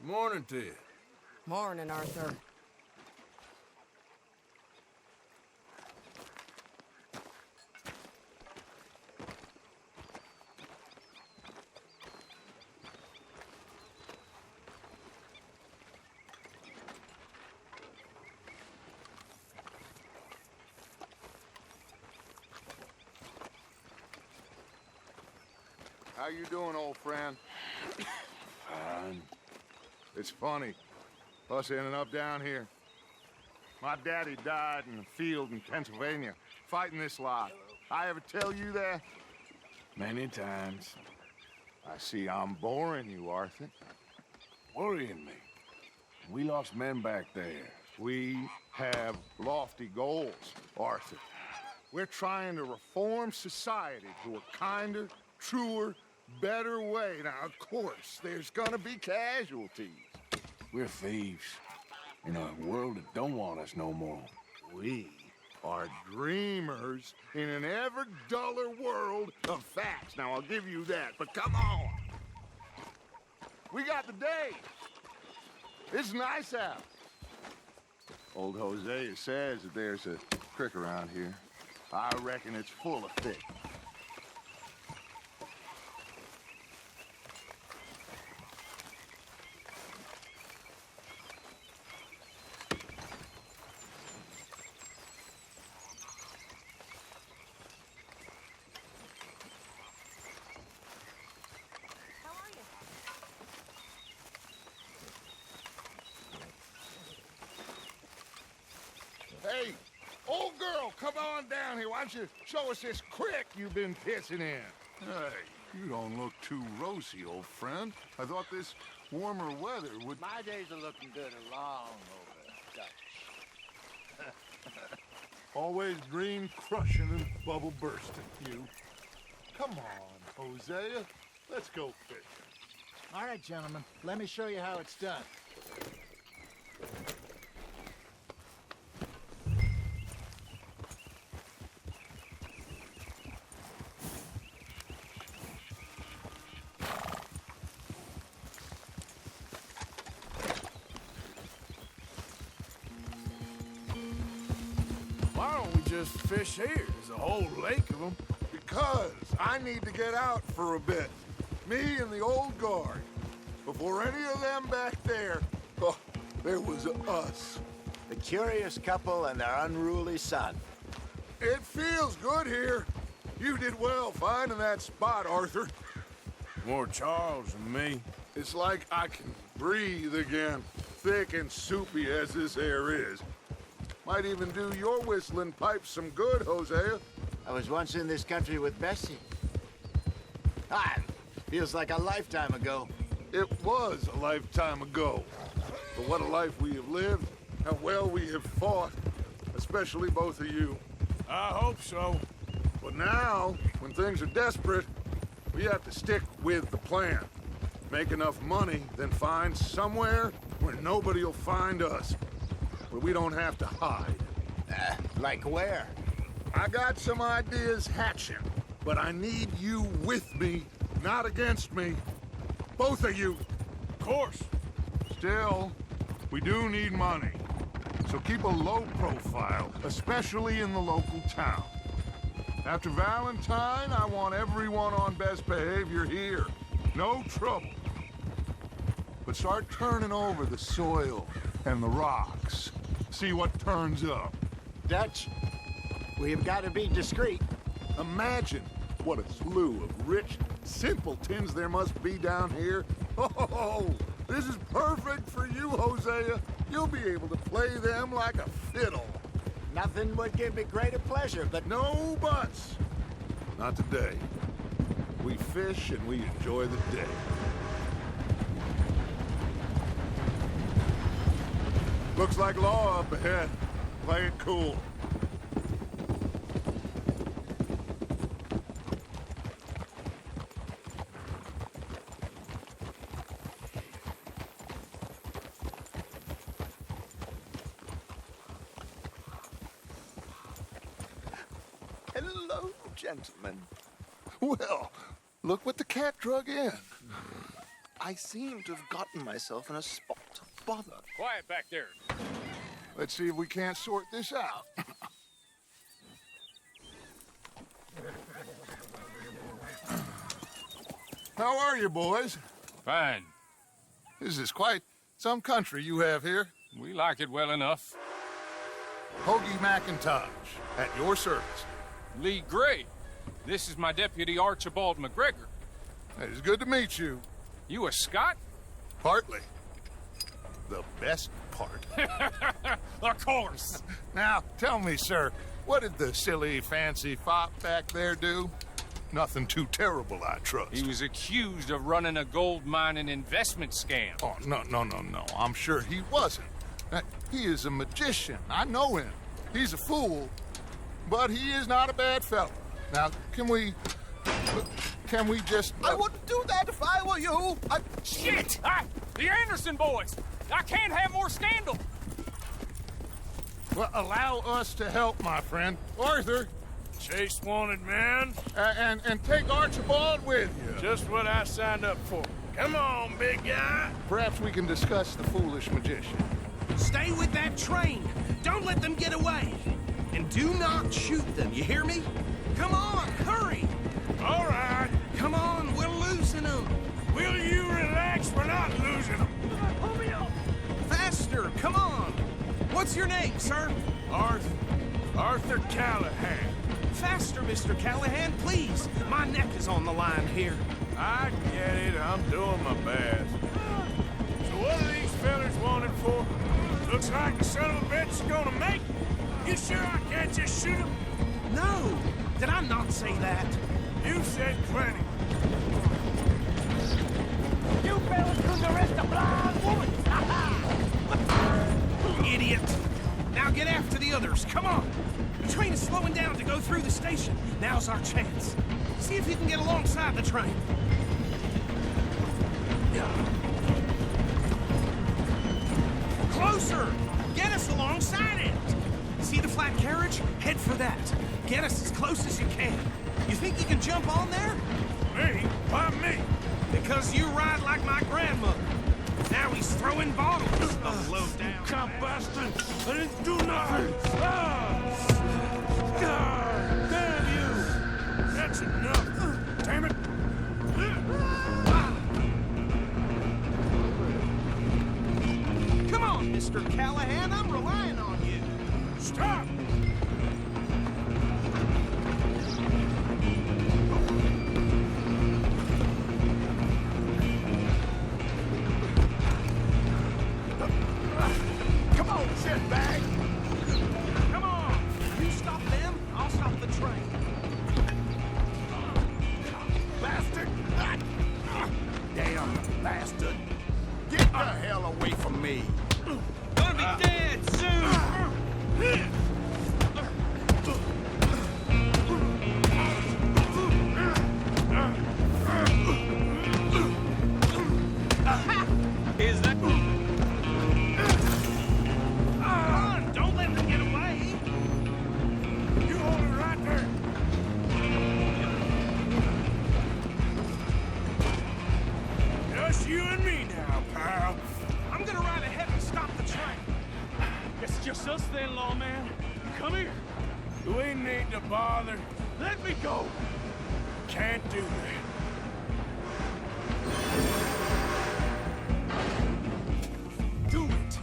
Morning to you. Morning, Arthur. How you doing, old friend? Fine. It's funny, us ending up down here. My daddy died in the field in Pennsylvania, fighting this lot. I ever tell you that? Many times. I see I'm boring you, Arthur. Worrying me. We lost men back there. We have lofty goals, Arthur. We're trying to reform society to a kinder, truer, better way. Now, of course, there's gonna be casualties. We're thieves. In a world that don't want us no more. We are dreamers in an ever duller world of facts. Now, I'll give you that, but come on. We got the day. It's nice out. Old Hosea says that there's a creek around here. I reckon it's full of fish. Hey, old girl, come on down here. Why don't you show us this creek you've been pissing in? Hey, you don't look too rosy, old friend. I thought this warmer weather would... My days are looking good along over Dutch. Always dream crushing and bubble bursting, you. Come on, Hosea. Let's go fishing. All right, gentlemen, let me show you how it's done. Why don't we just fish here? There's a whole lake of them. Because I need to get out for a bit. Me and the old guard. Before any of them back there, oh, there was us. The curious couple and their unruly son. It feels good here. You did well finding that spot, Arthur. More Charles than me. It's like I can breathe again, thick and soupy as this air is. Might even do your whistling pipes some good, Hosea. I was once in this country with Bessie. Feels like a lifetime ago. It was a lifetime ago. But what a life we have lived, how well we have fought, especially both of you. I hope so. But now, when things are desperate, we have to stick with the plan. Make enough money, then find somewhere where nobody will find us. Where we don't have to hide. Like where? I got some ideas hatching, but I need you with me, not against me. Both of you. Of course. Still, we do need money. So keep a low profile, especially in the local town. After Valentine, I want everyone on best behavior here. No trouble. But start turning over the soil and the rocks. See what turns up. Dutch, we've got to be discreet. Imagine what a slew of rich simpletons there must be down here. Oh, this is perfect for you, Hosea. You'll be able to play them like a fiddle. Nothing would give me greater pleasure, but No buts. Not today. We fish and we enjoy the day. Looks like law up ahead. Play it cool. hello, gentlemen. Well, look what the cat drug in. I seem to have gotten myself in a spot of bother. Quiet back there. Let's see if we can't sort this out. How are you, boys? Fine. This is quite some country you have here. We like it well enough. Hoagie McIntosh, at your service. Lee Gray. This is my deputy, 𝗗𝗲𝗱𝗱𝗍𝗱. It's good to meet you. You a Scot? Partly. The best part. Of course. Now, tell me, sir, what did the silly, fancy fop back there do? Nothing too terrible, I trust. He was accused of running a gold mining investment scam. Oh, no. I'm sure he wasn't. He is a magician. I know him. He's a fool, but he is not a bad fellow. Now, can we just... I wouldn't do that if I were you. Shit! The Anderson boys! I can't have more scandal! Well, allow us to help, my friend. Arthur, Chase wanted man. and take Archibald with you. Just what I signed up for. Come on, big guy. Perhaps we can discuss the foolish magician. Stay with that train. Don't let them get away. And do not shoot them, you hear me? Come on, hurry. All right. Come on, we're losing them. Will you relax? We're not losing them. Pull me up. Faster, come on. What's your name, sir? Arthur Callahan. Faster, Mr. Callahan, please. My neck is on the line here. I get it. I'm doing my best. So what are these fellas wanted for? Looks like the son of a bitch is gonna make it. You sure I can't just shoot him? No. Did I not say that? You said plenty. You fellas couldn't arrest a blind woman! Idiot. Now get after the others. Come on. The train is slowing down to go through the station. Now's our chance. See if you can get alongside the train. Closer! Get us alongside it! See the flat carriage? Head for that. Get us as close as you can. You think you can jump on there? Me? Why me? Because you ride like my grandmother. Now he's throwing bottles. Low down. Cop bastard! I didn't do nothing! God damn you! That's enough! Damn it! Come on, Mr. Callahan, I'm relying on you. Stop! Come on, shitbag! Come on! You stop them, I'll stop the train. Bastard! Damn bastard. Get the hell away from me. Gonna be dead soon! Is that... Come on, don't let them get away! You hold it right there! Just you and me now, pal. I'm gonna ride ahead and stop the train. It's just us then, lawman. Come here. We need to bother. Let me go. Can't do that. Do it.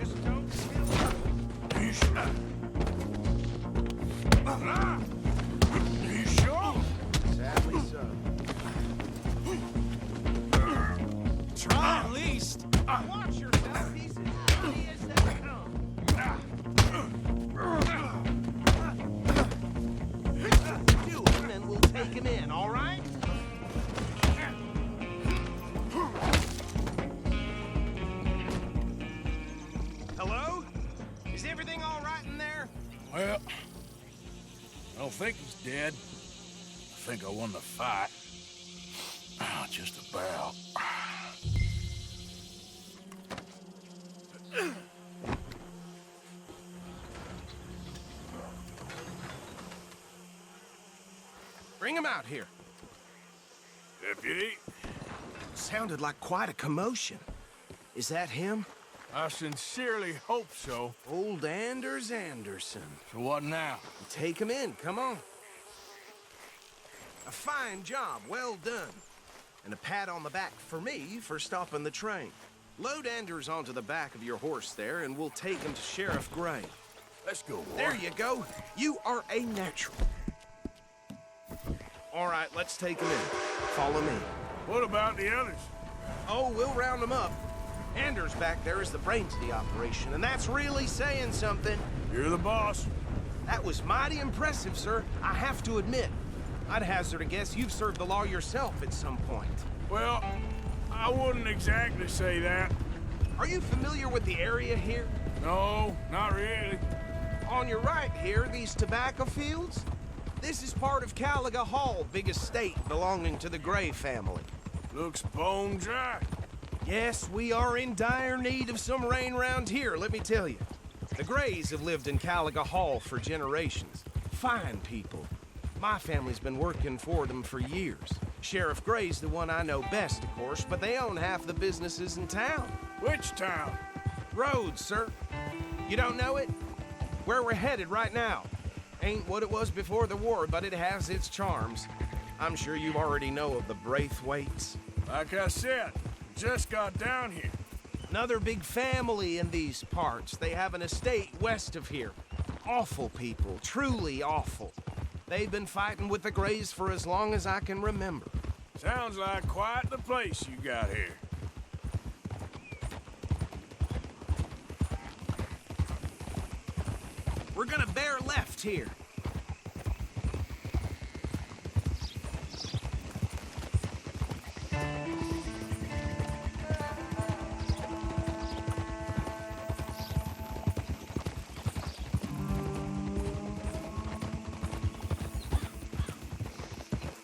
Just don't spill it. You sure? You sure? Sadly so. Try at least. Watch yourself, he's as funny as they come. Do him and we'll take him in, all right? Hello? Is everything all right in there? Well, I don't think he's dead. I think I won the fight. Just about. Bring him out here. Deputy, Sounded like quite a commotion. Is that him? I sincerely hope so. Old Anders Anderson. So what now? Take him in, come on. A fine job, well done. And a pat on the back for me for stopping the train. Load Anders onto the back of your horse there, and we'll take him to Sheriff Gray. Let's go, boy. There you go. You are a natural. All right, let's take him in. Follow me. What about the others? Oh, we'll round them up. Anders back there is the brains of the operation, and that's really saying something. You're the boss. That was mighty impressive, sir. I have to admit. I'd hazard a guess you've served the law yourself at some point. Well, I wouldn't exactly say that. Are you familiar with the area here? No, not really. On your right here, these tobacco fields? This is part of 𝗥𝗲𝗱𝗱𝗲𝗺, big estate belonging to the Gray family. Looks bone dry. Yes, we are in dire need of some rain round here, let me tell you. The Grays have lived in 𝗥𝗲𝗱𝗱𝗱𝗃 for generations. Fine people. My family's been working for them for years. Sheriff Gray's the one I know best, of course, but they own half the businesses in town. Which town? Rhodes, sir. You don't know it? Where we're headed right now. Ain't what it was before the war, but it has its charms. I'm sure you already know of the Braithwaites. Like I said, just got down here. Another big family in these parts. They have an estate west of here. Awful people, truly awful. They've been fighting with the Grays for as long as I can remember. Sounds like quite the place you got here. We're gonna bear left here.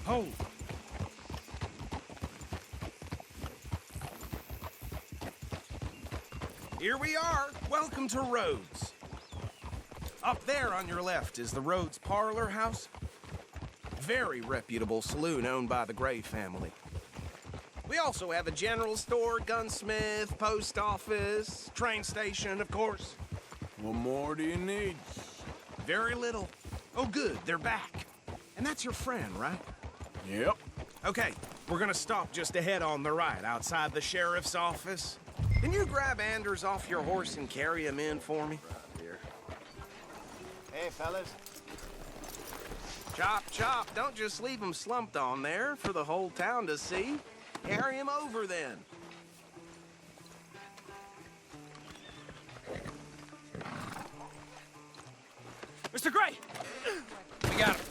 Hold. Here we are. Welcome to Rhodes. Up there on your left is the Rhodes Parlor House. Very reputable saloon owned by the Gray family. We also have a general store, gunsmith, post office, train station, of course. What more do you need? Very little. Oh, good, they're back. And that's your friend, right? Yep. Okay, we're gonna stop just ahead on the right, outside the sheriff's office. Can you grab Anders off your horse and carry him in for me? Here. Hey, fellas. Chop, chop. Don't just leave him slumped on there for the whole town to see. Carry him over, then. Mr. Gray! We got him.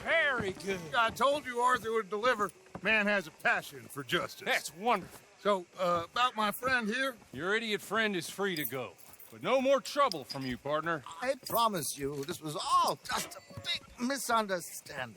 Very good. I told you Arthur would deliver. Man has a passion for justice. That's wonderful. So, about my friend here? Your idiot friend is free to go. But no more trouble from you, partner. I promise you, this was all just a big misunderstanding.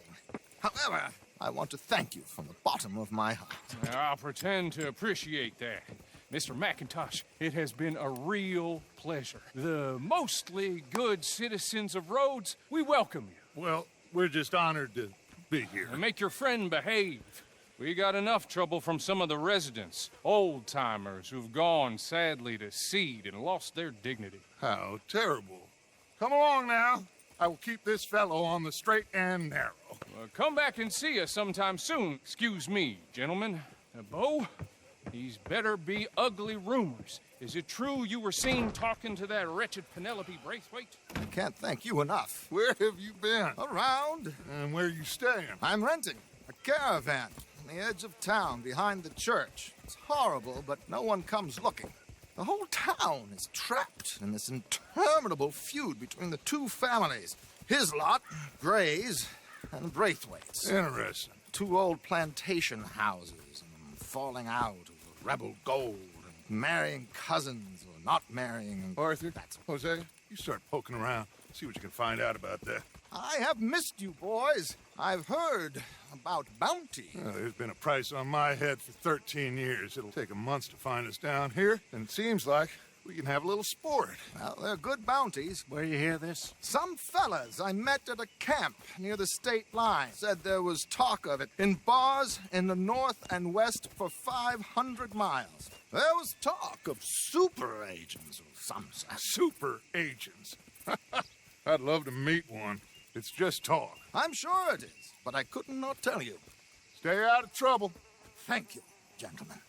However, I want to thank you from the bottom of my heart. I'll pretend to appreciate that. Mr. McIntosh, it has been a real pleasure. The mostly good citizens of Rhodes, we welcome you. Well, we're just honored to be here. And make your friend behave. We got enough trouble from some of the residents, old-timers who've gone, sadly, to seed and lost their dignity. How terrible. Come along now. I will keep this fellow on the straight and narrow. Come back and see us sometime soon. Excuse me, gentlemen. Bo, these better be ugly rumors. Is it true you were seen talking to that wretched Penelope Braithwaite? I can't thank you enough. Where have you been? Around. And where are you staying? I'm renting a caravan on the edge of town behind the church. It's horrible, but no one comes looking. The whole town is trapped in this interminable feud between the two families. His lot, Gray's, and Braithwaite's. Interesting. Two old plantation houses, and falling out over rebel gold, and marrying cousins or not marrying. And Arthur, Hosea, you start poking around. See what you can find out about that. I have missed you, boys. I've heard about bounty. There's been a price on my head for 13 years. It'll take a month to find us down here, and it seems like We can have a little sport. Well, they're good bounties. Where you hear this? Some fellas I met at a camp near the state line said there was talk of it in bars in the north and west for 500 miles. There was talk of super agents or some such. Super agents. I'd love to meet one. It's just talk. I'm sure it is, but I couldn't not tell you. Stay out of trouble. Thank you, gentlemen.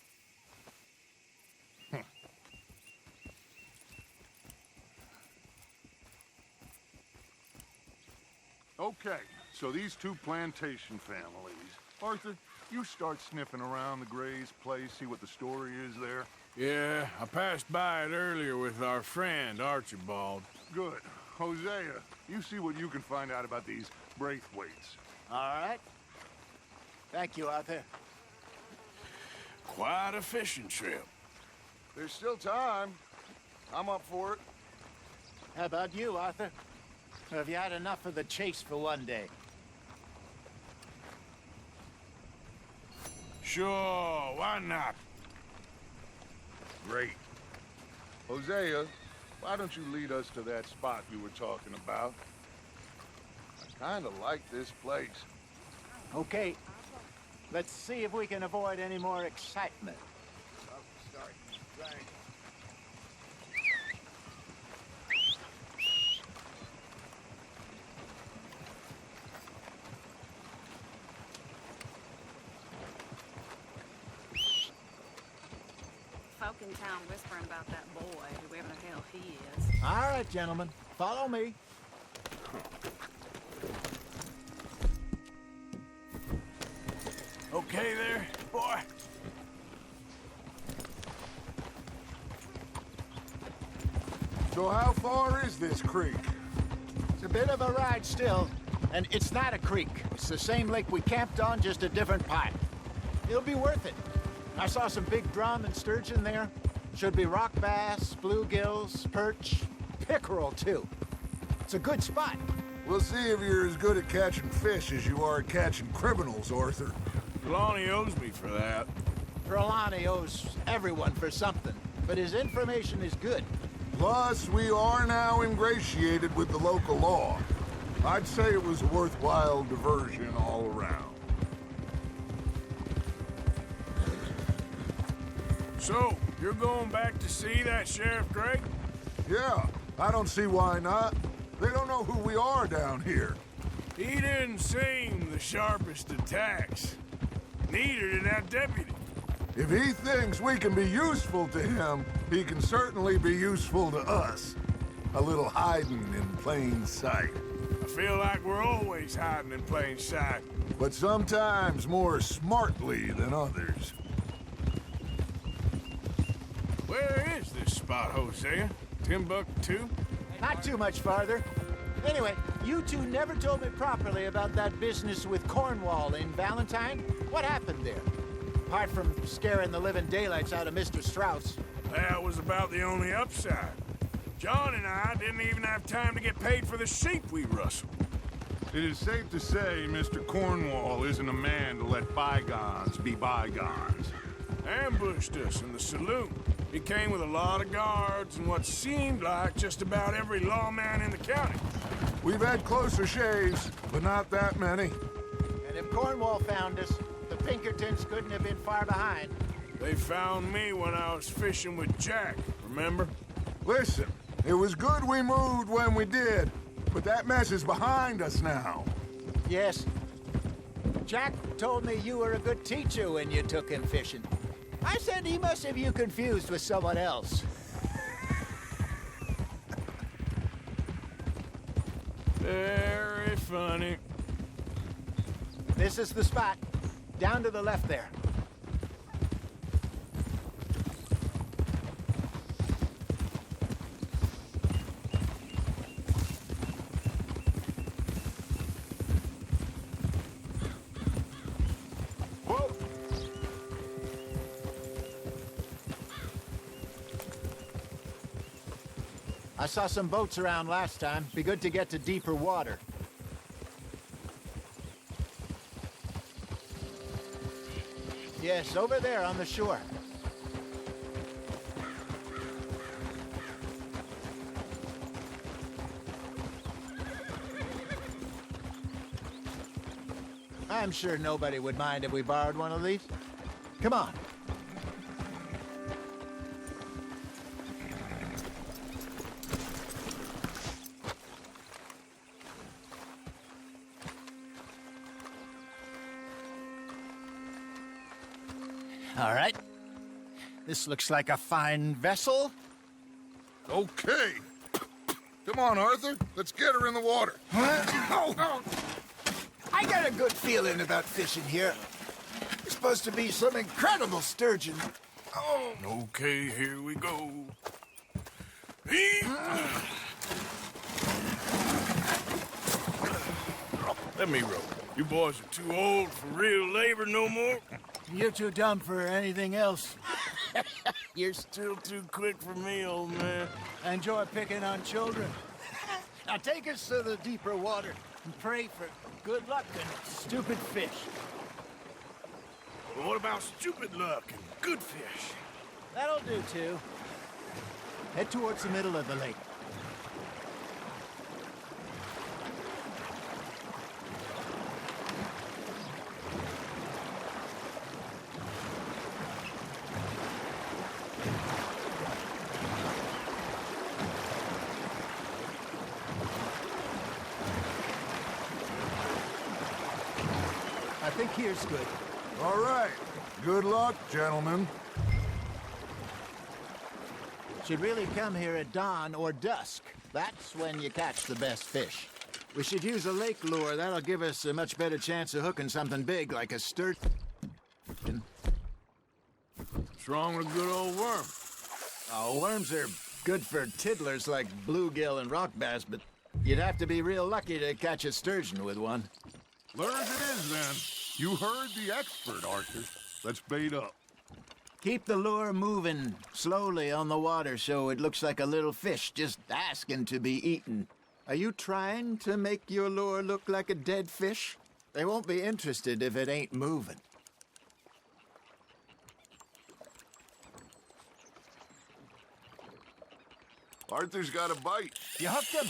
Okay, so these two plantation families. Arthur, you start sniffing around the Gray's place, see what the story is there. Yeah, I passed by it earlier with our friend, Archibald. Good. Hosea, you see what you can find out about these Braithwaites. All right. Thank you, Arthur. Quite a fishing trip. There's still time. I'm up for it. How about you, Arthur? Have you had enough of the chase for one day? Sure, why not? Great. Hosea, why don't you lead us to that spot you were talking about? I kind of like this place. Okay. Let's see if we can avoid any more excitement. Folk in town whispering about that boy, whoever the hell he is. All right, gentlemen. Follow me. Okay there, boy? So how far is this creek? It's a bit of a ride still, and it's not a creek. It's the same lake we camped on, just a different part. It'll be worth it. I saw some big drum and sturgeon there. Should be rock bass, bluegills, perch, pickerel too. It's a good spot. We'll see if you're as good at catching fish as you are at catching criminals, Arthur. Lonnie owes me for that. Trelawney owes everyone for something, but his information is good. Plus, we are now ingratiated with the local law. I'd say it was a worthwhile diversion all around. So, you're going back to see that Sheriff Gray? Yeah, I don't see why not. They don't know who we are down here. He didn't seem the sharpest attacks. Neither did that deputy. If he thinks we can be useful to him, he can certainly be useful to us. A little hiding in plain sight. I feel like we're always hiding in plain sight. But sometimes more smartly than others. Where is this spot, Hosea? Timbuktu? Not too much farther. Anyway, you two never told me properly about that business with Cornwall in Valentine. What happened there? Apart from scaring the living daylights out of Mr. Strauss. That was about the only upside. John and I didn't even have time to get paid for the sheep we rustled. It is safe to say Mr. Cornwall isn't a man to let bygones be bygones. Ambushed us in the saloon. He came with a lot of guards and what seemed like just about every lawman in the county. We've had closer shaves, but not that many. And if Cornwall found us, the Pinkertons couldn't have been far behind. They found me when I was fishing with Jack, remember? Listen, it was good we moved when we did, but that mess is behind us now. Yes. Jack told me you were a good teacher when you took him fishing. I said he must have you confused with someone else. Very funny. This is the spot. Down to the left there. Whoa! I saw some boats around last time. Be good to get to deeper water. Yes, over there on the shore. I'm sure nobody would mind if we borrowed one of these. Come on. All right. This looks like a fine vessel. Okay. Come on, Arthur. Let's get her in the water. Oh. I got a good feeling about fishing here. There's supposed to be some incredible sturgeon. Oh. Okay, here we go. Let me row. You boys are too old for real labor no more. You're too dumb for anything else. You're still too quick for me, old man. I enjoy picking on children. Now take us to the deeper water and pray for good luck and stupid fish. But what about stupid luck and good fish? That'll do, too. Head towards the middle of the lake. I think here's good. All right. Good luck, gentlemen. Should really come here at dawn or dusk. That's when you catch the best fish. We should use a lake lure. That'll give us a much better chance of hooking something big like a sturgeon. What's wrong with a good old worm? Oh, worms are good for tiddlers like bluegill and rock bass, but you'd have to be real lucky to catch a sturgeon with one. Learn as it is, then. You heard the expert, Arthur. Let's bait up. Keep the lure moving slowly on the water so it looks like a little fish just asking to be eaten. Are you trying to make your lure look like a dead fish? They won't be interested if it ain't moving. Arthur's got a bite. You hooked him.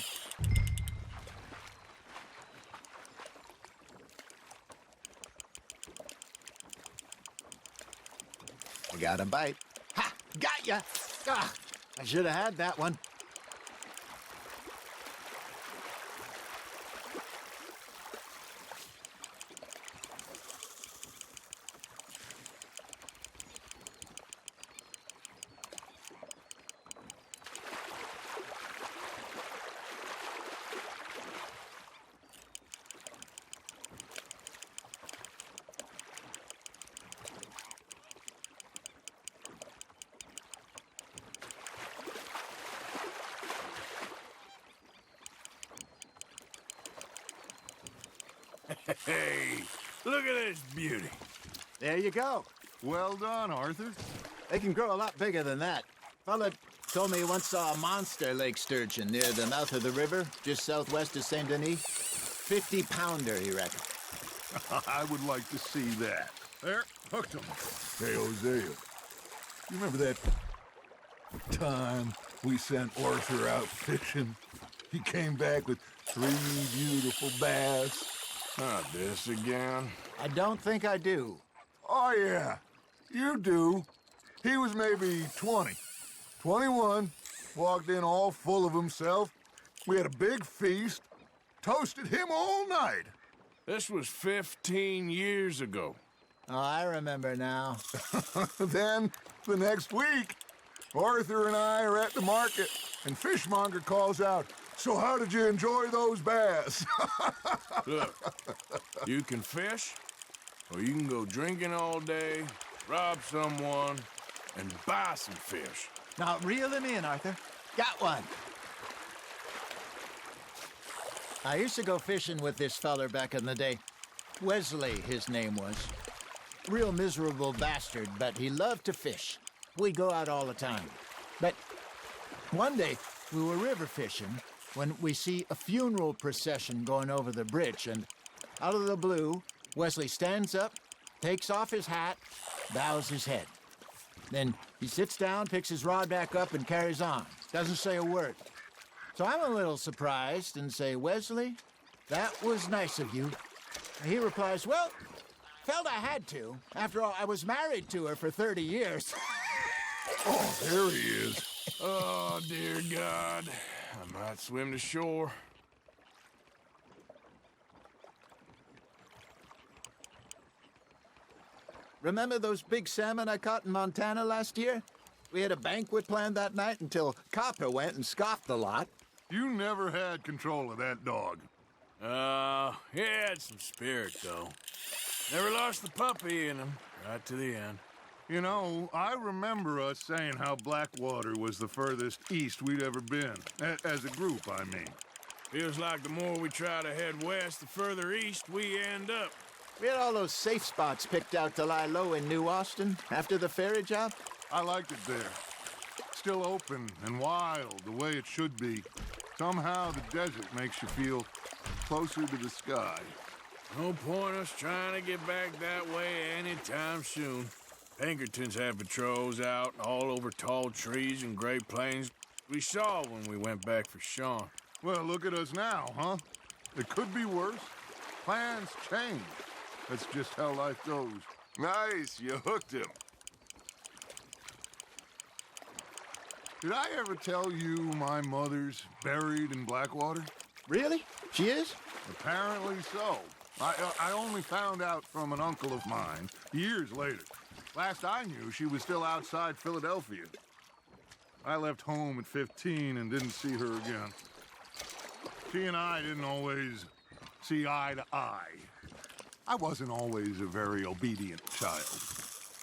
I got a bite. Ha! Got ya! Ah, I should have had that one. Hey, look at this beauty. There you go. Well done, Arthur. They can grow a lot bigger than that. Fella told me he once saw a monster lake sturgeon near the mouth of the river, just southwest of Saint Denis. 50-pounder, he reckoned. I would like to see that. There, hooked him. Hey, Hosea, you remember that time we sent Arthur out fishing? He came back with 3 beautiful bass. Not this again. I don't think I do. Oh, yeah, you do. He was maybe 20, 21, walked in all full of himself. We had a big feast, toasted him all night. This was 15 years ago. Oh, I remember now. Then, the next week, Arthur and I are at the market, and Fishmonger calls out, "So how did you enjoy those bass?" Look, you can fish, or you can go drinking all day, rob someone, and buy some fish. Now, reel him in, Arthur. Got one. I used to go fishing with this feller back in the day. Wesley, his name was. Real miserable bastard, but he loved to fish. We'd go out all the time. But one day, we were river fishing when we see a funeral procession going over the bridge, and out of the blue, Wesley stands up, takes off his hat, bows his head. Then he sits down, picks his rod back up, and carries on. Doesn't say a word. So I'm a little surprised and say, "Wesley, that was nice of you, He replies, well, felt I had to. After all, I was married to her for 30 years. Oh, there he is. Oh, dear God. I might swim to shore. Remember those big salmon I caught in Montana last year? We had a banquet planned that night until Copper went and scoffed the lot. You never had control of that dog. He had some spirit, though. Never lost the puppy in him, right to the end. You know, I remember us saying how Blackwater was the furthest east we'd ever been. As a group, I mean. Feels like the more we try to head west, the further east we end up. We had all those safe spots picked out to lie low in New Austin after the ferry job. I liked it there. Still open and wild, the way it should be. Somehow the desert makes you feel closer to the sky. No point us trying to get back that way anytime soon. Pinkertons had patrols out all over tall trees and Great Plains. We saw when we went back for Sean. Well, look at us now, huh? It could be worse. Plans change. That's just how life goes. Nice, you hooked him. Did I ever tell you my mother's buried in Blackwater? Really? She is? Apparently so. I only found out from an uncle of mine years later. Last I knew, she was still outside Philadelphia. I left home at 15 and didn't see her again. She and I didn't always see eye to eye. I wasn't always a very obedient child.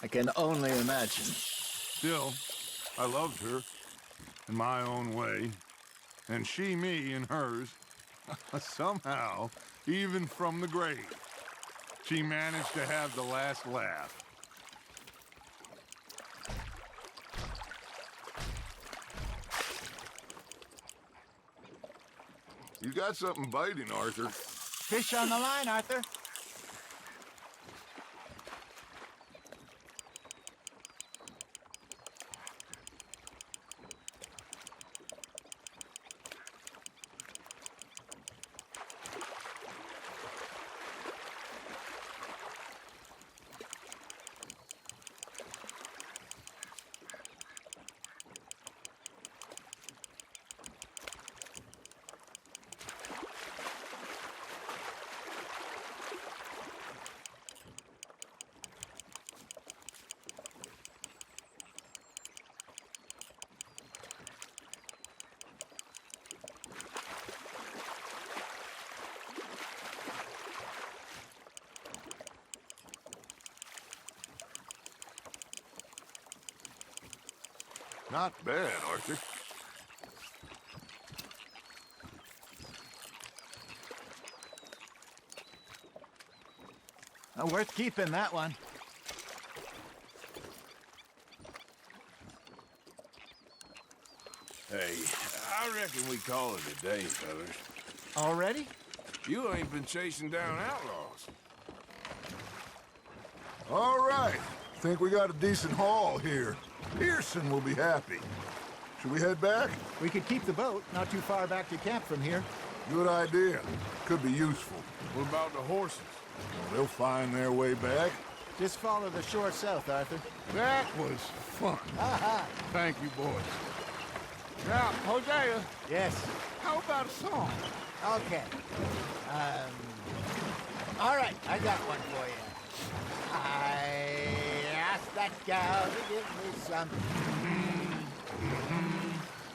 I can only imagine. Still, I loved her in my own way, and she me in hers. Somehow, even from the grave, she managed to have the last laugh. You got something biting, Arthur. Fish on the line, Arthur. Not bad, Arthur. Worth keeping, that one. Hey, I reckon we call it a day, fellas. Already? You ain't been chasing down outlaws. All right. Think we got a decent haul here. Pearson will be happy. Should we head back? We could keep the boat not too far back to camp from here. Good idea. Could be useful. What about the horses? They'll find their way back. Just follow the shore south, Arthur. That was fun. Thank you, boys. Now, Hosea, Yes. how about a song? Okay. All right, I got one for you. I asked that gal to give me some.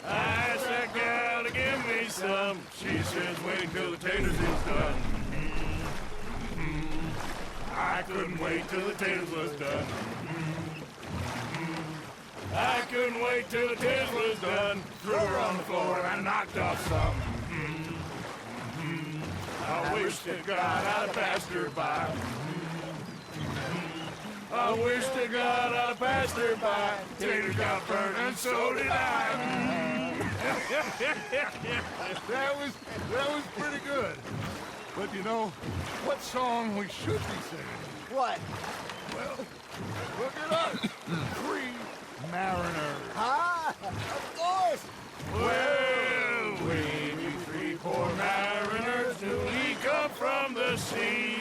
I asked that gal to give me some. She says wait till the taters is done. I couldn't wait till the taters was done. I couldn't wait till the taters was done. Threw her on the floor and I knocked off some. I wish to God I'd have passed her by. I wish to God I'd have passed her by. Taters got burned and so did I. That was pretty good. But you know, what song we should be singing? What? Well, look at us. 3 mariners. Ah, of course. Well, we be 3 poor mariners, we come from the sea.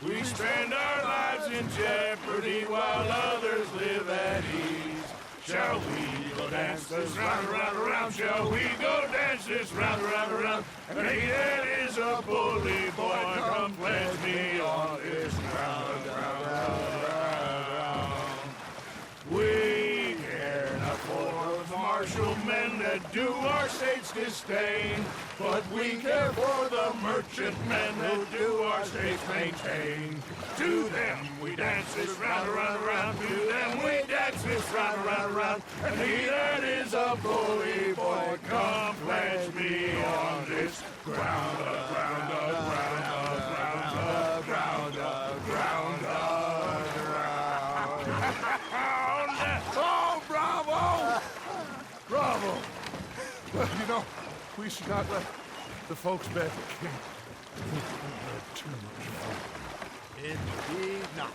We spend our lives in jeopardy while others live at ease. Shall we go dance this round, around, around? Shall we go dance this round, around, around? And he that is a bully boy, come pledge me on this ground, ground, ground, ground. We care not for the martial men that do our state's disdain, but we care for the merchant men that do our state's maintain. To them we dance this round, around, around. To them we dance this round, around, around. And he that is a bully boy, come pledge me on this ground, ground, ground, ground, ground, ground, ground. Oh, bravo! Bravo! Well, you know, we should not let the folks back at camp think we had too much fun. Indeed not.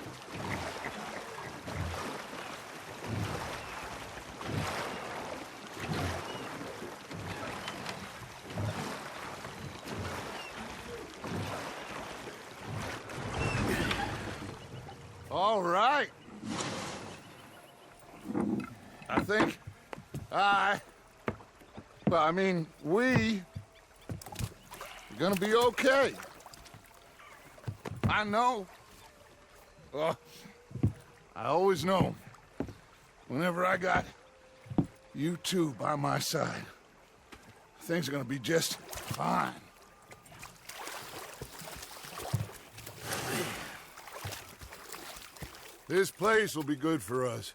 All right. I think we're gonna be okay. I know. I always know. Whenever I got you two by my side, things are gonna be just fine. This place will be good for us.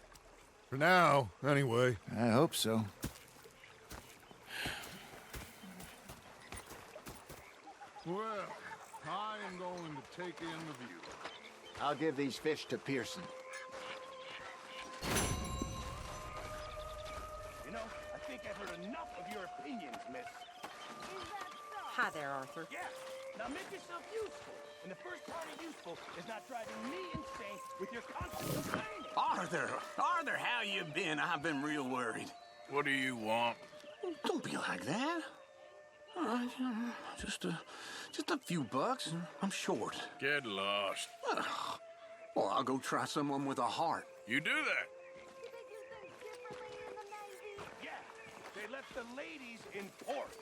For now, anyway. I hope so. Well, I am going to take in the view. I'll give these fish to Pearson. You know, I think I've heard enough of your opinions, miss. Hi there, Arthur. Yeah, now make yourself useful. And the first part of useful is not driving me insane with your constant complaining. Arthur, how you been? I've been real worried. What do you want? Don't be like that. All right, just a few bucks, and I'm short. Get lost. Well, I'll go try someone with a heart. You do that. Yeah, they left the ladies in port.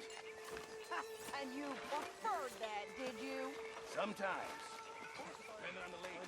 And you preferred that, did you? Sometimes. Depending on the lady.